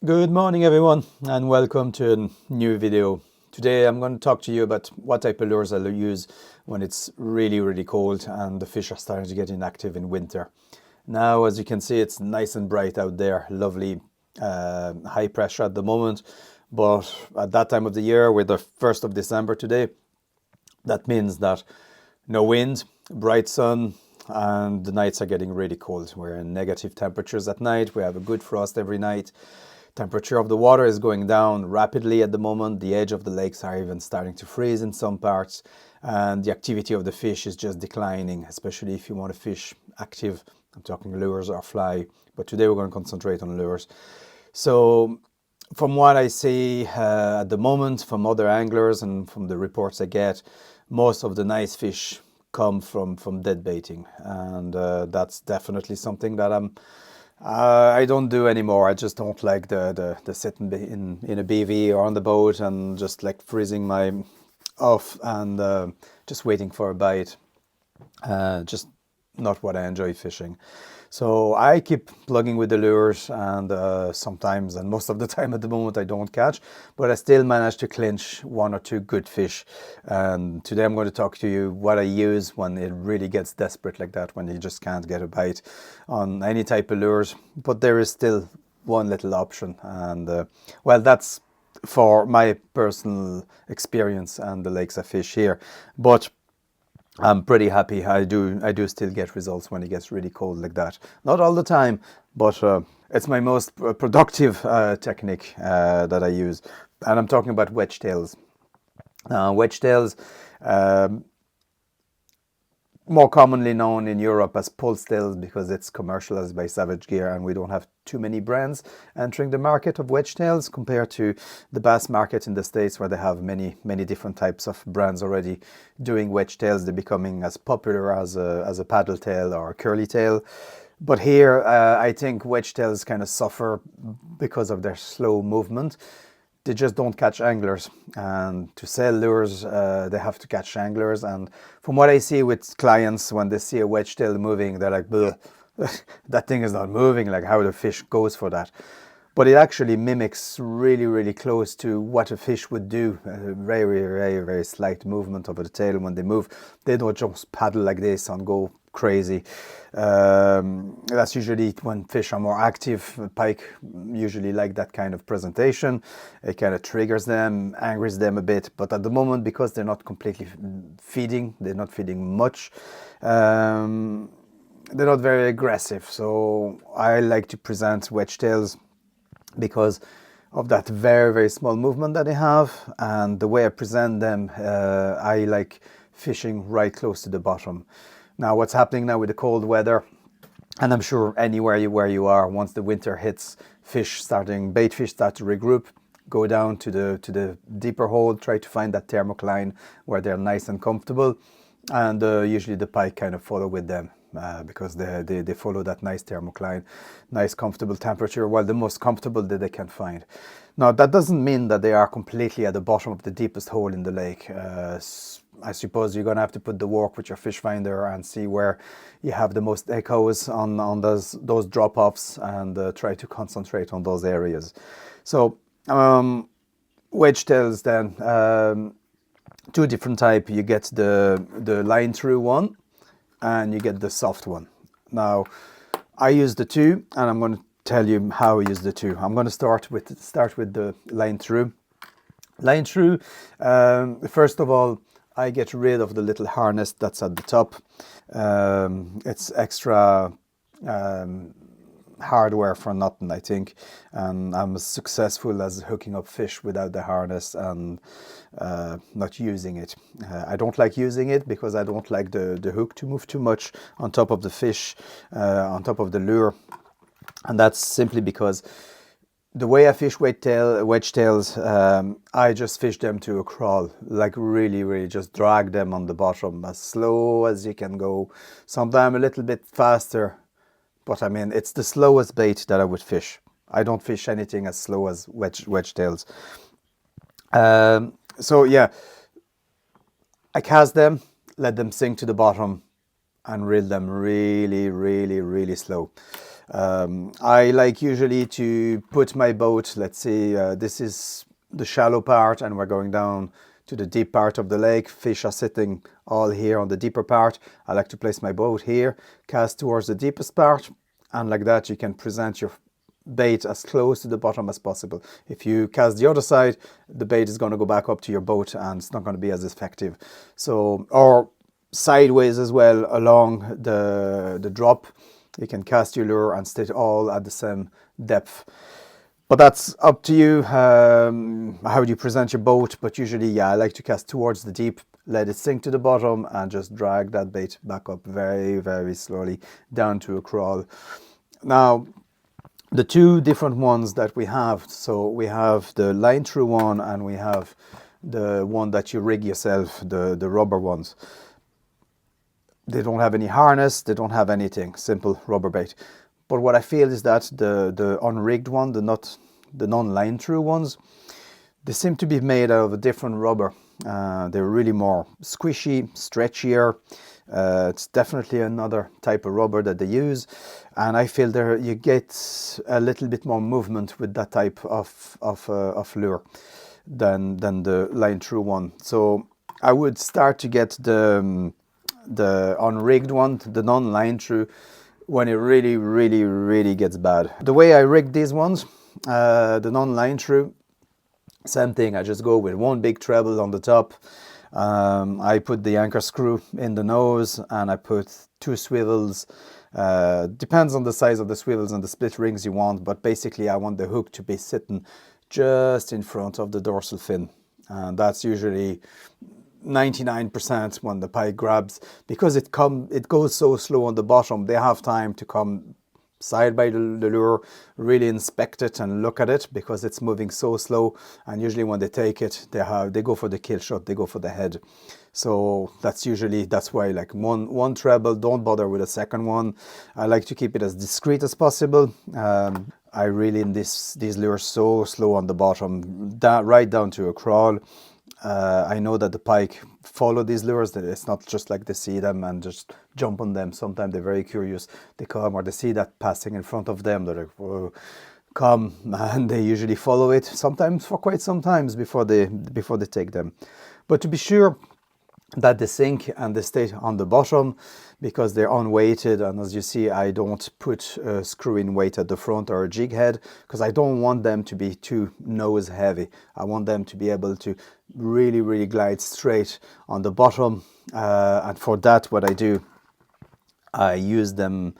Good morning everyone and welcome to a new video. Today I'm going to talk to you about what type of lures I'll use when it's really cold and the fish are starting to get inactive in winter. Now as you can see it's nice and bright out there, lovely high pressure at the moment, but at that time of the year, we're the 1st of December today, that means that no wind, bright sun, and the nights are getting really cold. We're in negative temperatures at night. We have a good frost every night. Temperature of the water is going down rapidly at the moment. The edge of the lakes are even starting to freeze in some parts, and the activity of the fish is just declining, especially if you want to fish active. I'm talking lures or fly, but today we're going to concentrate on lures. So from what I see at the moment from other anglers and from the reports I get, most of the nice fish come from dead baiting, and that's definitely something that I don't do anymore. I just don't like the sitting in a BV or on the boat and just like freezing my off and just waiting for a bite. Just not what I enjoy fishing. So I keep plugging with the lures, and sometimes, and most of the time at the moment, I don't catch, but I still manage to clinch one or two good fish. And today I'm going to talk to you what I use when it really gets desperate like that, when you just can't get a bite on any type of lures. But there is still one little option, and well, that's for my personal experience and the lakes I fish here. But I'm pretty happy. I do still get results when it gets really cold like that. Not all the time, but it's my most productive technique that I use. And I'm talking about wedge tails. Wedge tails, more commonly known in Europe as pulse tails because it's commercialized by Savage Gear, and we don't have too many brands entering the market of wedge tails compared to the bass market in the States, where they have many different types of brands already doing wedge tails. They're becoming as popular as a paddle tail or a curly tail. But here, I think wedge tails kind of suffer because of their slow movement. They just don't catch anglers, and to sell lures they have to catch anglers. And from what I see with clients, when they see a wedge tail moving, they're like, that thing is not moving, like how the fish goes for that. But it actually mimics really close to what a fish would do. A very slight movement of the tail when they move. They don't just paddle like this and go crazy. That's usually when fish are more active. Pike usually like that kind of presentation. It kind of triggers them, angers them a bit. But at the moment, because they're not completely feeding, they're not feeding much, they're not very aggressive. So I like to present wedge tails because of that very small movement that they have, and the way I present them, I like fishing right close to the bottom. Now what's happening now with the cold weather, and I'm sure anywhere where you are, once the winter hits, bait fish start to regroup, go down to the deeper hole, try to find that thermocline where they're nice and comfortable, and usually the pike kind of follow with them. Because they follow that nice thermocline, nice comfortable temperature, well, the most comfortable that they can find. Now that doesn't mean that they are completely at the bottom of the deepest hole in the lake. I suppose you're gonna have to put the work with your fish finder and see where you have the most echoes on those drop-offs, and try to concentrate on those areas. So wedge tails then, two different type. You get the line through one, and you get the soft one. Now I use the two, and I'm going to tell you how I use the two. I'm going to start with the line through. Line through, first of all, I get rid of the little harness that's at the top. It's extra hardware for nothing, I think, and I'm as successful as hooking up fish without the harness and not using it. I don't like using it because I don't like the hook to move too much on top of the fish, on top of the lure, and that's simply because the way I fish wedge tails, I just fish them to a crawl, like really just drag them on the bottom as slow as you can go, sometimes a little bit faster. But I mean, it's the slowest bait that I would fish. I don't fish anything as slow as wedge tails. So yeah, I cast them, let them sink to the bottom, and reel them really slow. I like usually to put my boat, let's say this is the shallow part and we're going down to the deep part of the lake. Fish are sitting all here on the deeper part. I like to place my boat here, cast towards the deepest part, and like that you can present your bait as close to the bottom as possible. If you cast the other side, the bait is going to go back up to your boat and it's not going to be as effective. So, or sideways as well along the drop, you can cast your lure and stay all at the same depth. But that's up to you, how do you present your boat. But usually, yeah, I like to cast towards the deep, let it sink to the bottom and just drag that bait back up very, very slowly down to a crawl. Now, the two different ones that we have, so we have the line through one and we have the one that you rig yourself, the rubber ones. They don't have any harness, they don't have anything, simple rubber bait. But what I feel is that the unrigged one, the non-line through ones, they seem to be made out of a different rubber. They're really more squishy, stretchier. It's definitely another type of rubber that they use, and I feel there you get a little bit more movement with that type of lure than the line through one. So I would start to get the unrigged one, the non-line through, when it really gets bad. The way I rig these ones, the non-line through, same thing. I just go with one big treble on the top. I put the anchor screw in the nose and I put two swivels. Depends on the size of the swivels and the split rings you want, but basically I want the hook to be sitting just in front of the dorsal fin, and that's usually 99% when the pike grabs, because it goes so slow on the bottom. They have time to come side by the lure, really inspect it and look at it, because it's moving so slow. And usually when they take it, they go for the kill shot, they go for the head. So that's why, like, one treble, don't bother with a second one. I like to keep it as discreet as possible. I really, in these lures, so slow on the bottom, right down to a crawl. I know that the pike follow these lures, that it's not just like they see them and just jump on them. Sometimes they're very curious. They come, or they see that passing in front of them, they're like, whoa, come, and they usually follow it, sometimes for quite some times before they take them. But to be sure that they sink and they stay on the bottom, because they're unweighted, and as you see, I don't put a screw-in weight at the front or a jig head, because I don't want them to be too nose heavy. I want them to be able to really glide straight on the bottom, and for that, what I do, I use them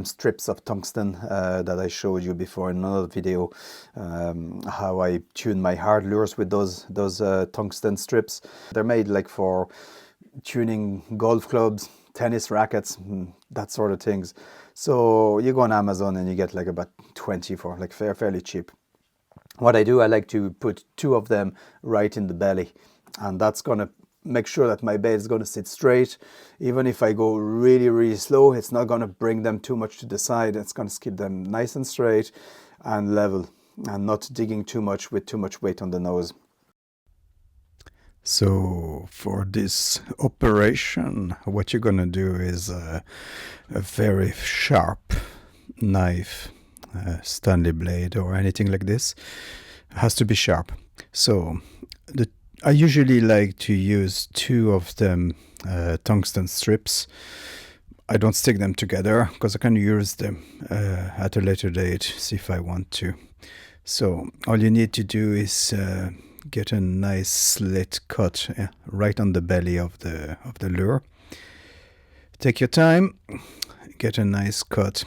strips of tungsten that I showed you before in another video, how I tune my hard lures with those tungsten strips. They're made like for tuning golf clubs, tennis rackets, that sort of things. So you go on Amazon and you get like about 20 for like fairly cheap. What I do, I like to put two of them right in the belly, and that's gonna make sure that my bait is going to sit straight. Even if I go really slow, it's not going to bring them too much to the side. It's going to keep them nice and straight and level, and not digging too much with too much weight on the nose. So for this operation, what you're going to do is a very sharp knife, Stanley blade or anything like this. It has to be sharp. So I usually like to use two of them tungsten strips. I don't stick them together because I can use them at a later date, see if I want to. So all you need to do is get a nice slit cut right on the belly of the lure. Take your time, get a nice cut.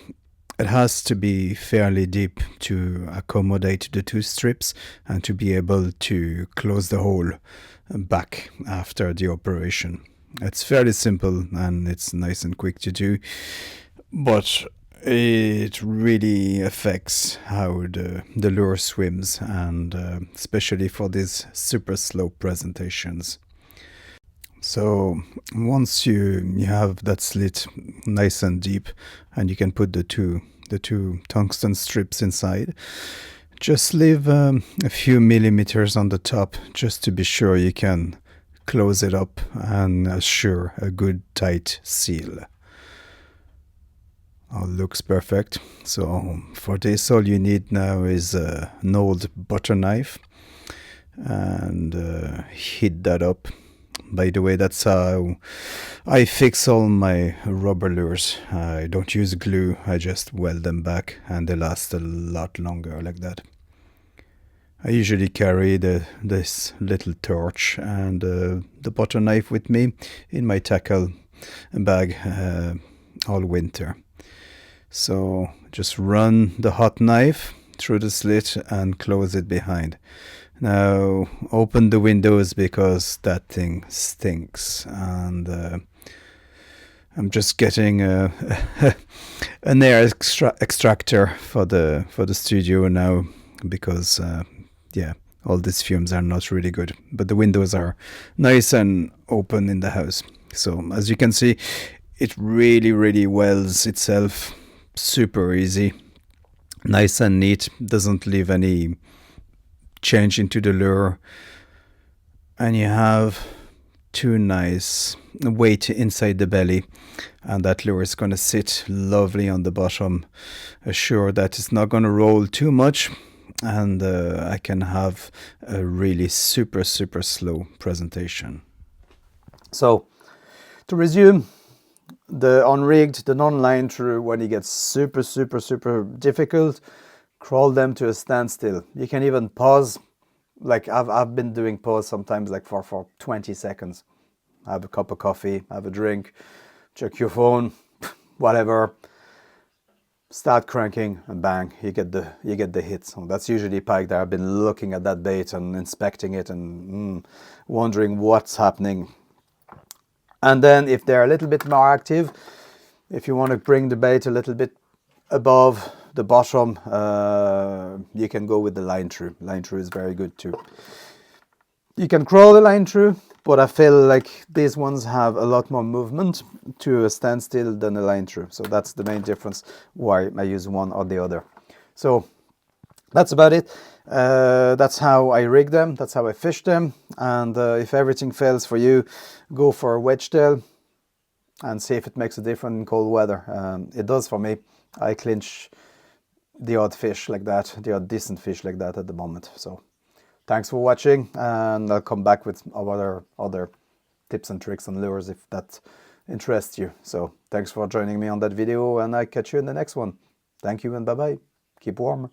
It has to be fairly deep to accommodate the two strips and to be able to close the hole back after the operation. It's fairly simple and it's nice and quick to do, but it really affects how the lure swims, and especially for these super slow presentations. So once you have that slit nice and deep, and you can put the two tungsten strips inside, just leave a few millimeters on the top just to be sure you can close it up and assure a good tight seal. All looks perfect. So for this, all you need now is an old butter knife, and heat that up. By the way, that's how I fix all my rubber lures. I don't use glue, I just weld them back, and they last a lot longer like that. I usually carry this little torch and the butter knife with me in my tackle bag all winter. So just run the hot knife through the slit and close it behind. Now open the windows because that thing stinks, and I'm just getting an air extractor for the studio now because yeah, all these fumes are not really good, but the windows are nice and open in the house. So as you can see, it really welds itself, super easy, nice and neat, doesn't leave any change into the lure, and you have two nice weight inside the belly, and that lure is going to sit lovely on the bottom, assure that it's not going to roll too much, and I can have a really super slow presentation. So to resume, the unrigged, the non-line through, when it gets super difficult, crawl them to a standstill. You can even pause, like I've been doing pause sometimes, like for 20 seconds. Have a cup of coffee, have a drink, check your phone, whatever. Start cranking, and bang, you get the hit. So that's usually pike there. I've been looking at that bait and inspecting it and wondering what's happening. And then if they're a little bit more active, if you want to bring the bait a little bit above the bottom, you can go with the line through. Line through is very good too. You can crawl the line through, but I feel like these ones have a lot more movement to a standstill than a line through. So that's the main difference why I use one or the other. So that's about it. That's how I rig them. That's how I fish them. And if everything fails for you, go for a wedge tail and see if it makes a difference in cold weather. It does for me. I clinch the odd fish like that, the odd decent fish like that at the moment. So thanks for watching, and I'll come back with other tips and tricks and lures if that interests you. So thanks for joining me on that video, and I'll catch you in the next one. Thank you and bye-bye. Keep warm.